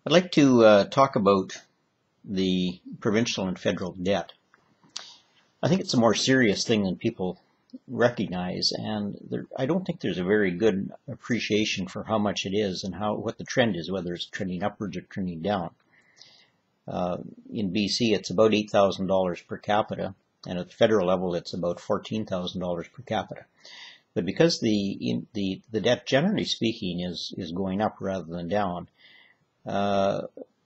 I'd like to talk about the provincial and federal debt. I think it's a more serious thing than people recognize, and I don't think there's a very good appreciation for how much it is and what the trend is, whether it's trending upwards or trending down. In BC, it's about $8,000 per capita, and at the federal level, it's about $14,000 per capita. But because the debt, generally speaking, is going up rather than down,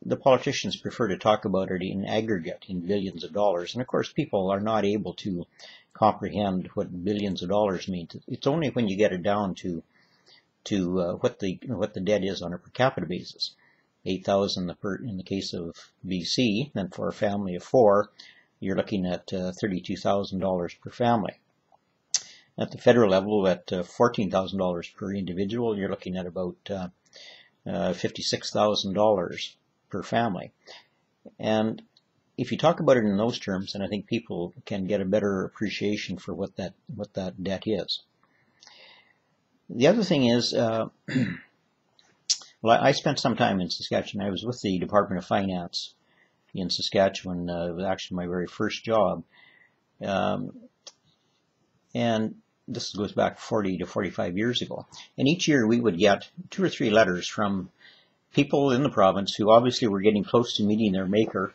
the politicians prefer to talk about it in aggregate, in billions of dollars. And of course, people are not able to comprehend what billions of dollars mean. It's only when you get it down to what the debt is on a per capita basis. 8,000 in the case of BC, and for a family of four, you're looking at $32,000 per family. At the federal level, at $14,000 per individual, you're looking at about $56,000 per family. And if you talk about it in those terms, then I think people can get a better appreciation for what that debt is. The other thing is, well, I spent some time in Saskatchewan. I was with the Department of Finance in Saskatchewan. It was actually my very first job. And this goes back 40 to 45 years ago. And each year we would get 2 or 3 letters from people in the province who obviously were getting close to meeting their maker,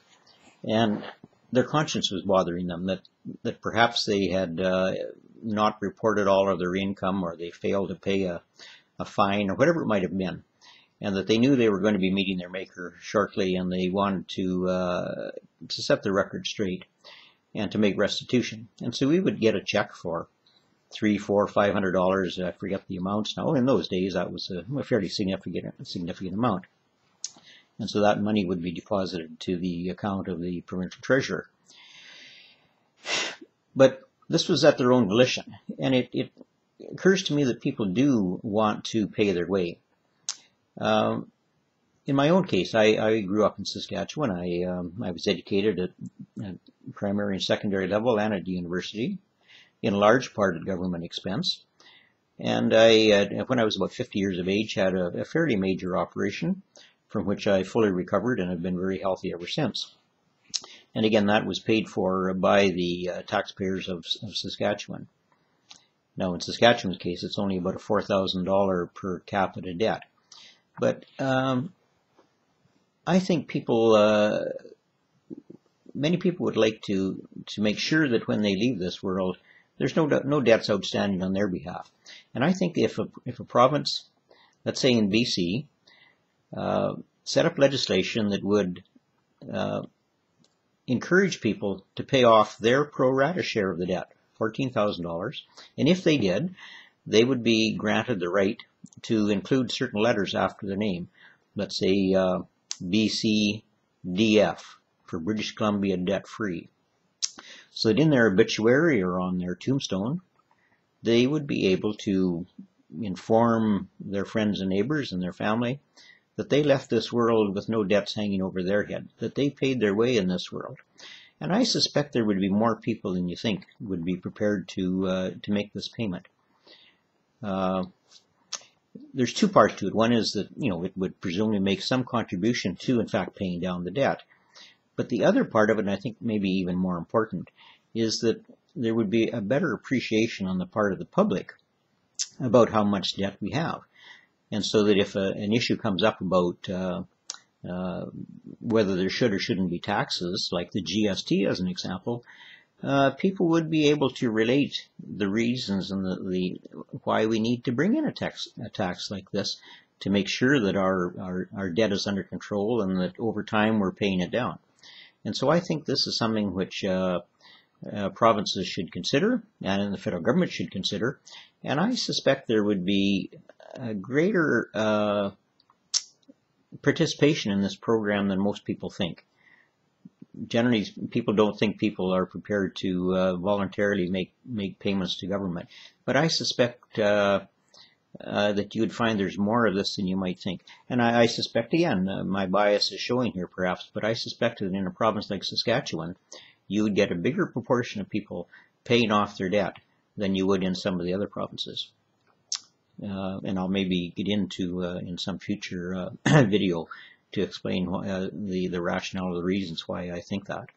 and their conscience was bothering them, that perhaps they had not reported all of their income, or they failed to pay a fine, or whatever it might have been, and that they knew they were going to be meeting their maker shortly, and they wanted to set the record straight and to make restitution. And so we would get a check for $300, $400, $500. I forget the amounts now. In those days, that was a fairly significant amount. And so that money would be deposited to the account of the provincial treasurer. But this was at their own volition. And it occurs to me that people do want to pay their way. In my own case, I grew up in Saskatchewan. I was educated at primary and secondary level and at the university, in large part at government expense. And when I was about 50 years of age, had a fairly major operation from which I fully recovered and have been very healthy ever since. And again, that was paid for by the taxpayers of Saskatchewan. Now, in Saskatchewan's case, it's only about a $4,000 per capita debt. But I think many people would like to make sure that when they leave this world, there's no debts outstanding on their behalf. And I think if a province, let's say in BC, set up legislation that would encourage people to pay off their pro rata share of the debt, $14,000, and if they did, they would be granted the right to include certain letters after their name. Let's say BCDF, for British Columbia Debt Free. So that in their obituary or on their tombstone, they would be able to inform their friends and neighbors and their family that they left this world with no debts hanging over their head, that they paid their way in this world. And I suspect there would be more people than you think would be prepared to make this payment. There's 2 parts to it. One is that, it would presumably make some contribution to, in fact, paying down the debt. But the other part of it, and I think maybe even more important, is that there would be a better appreciation on the part of the public about how much debt we have. And so that if an issue comes up about whether there should or shouldn't be taxes, like the GST as an example, people would be able to relate the reasons and the why we need to bring in a tax like this to make sure that our debt is under control and that over time we're paying it down. And so I think this is something which provinces should consider, and the federal government should consider. And I suspect there would be a greater participation in this program than most people think. Generally, people don't think people are prepared to voluntarily make payments to government. But I suspect that you would find there's more of this than you might think. And I suspect, again, my bias is showing here perhaps, but I suspect that in a province like Saskatchewan, you would get a bigger proportion of people paying off their debt than you would in some of the other provinces. And I'll maybe get into in some future video to explain why, the rationale or the reasons why I think that.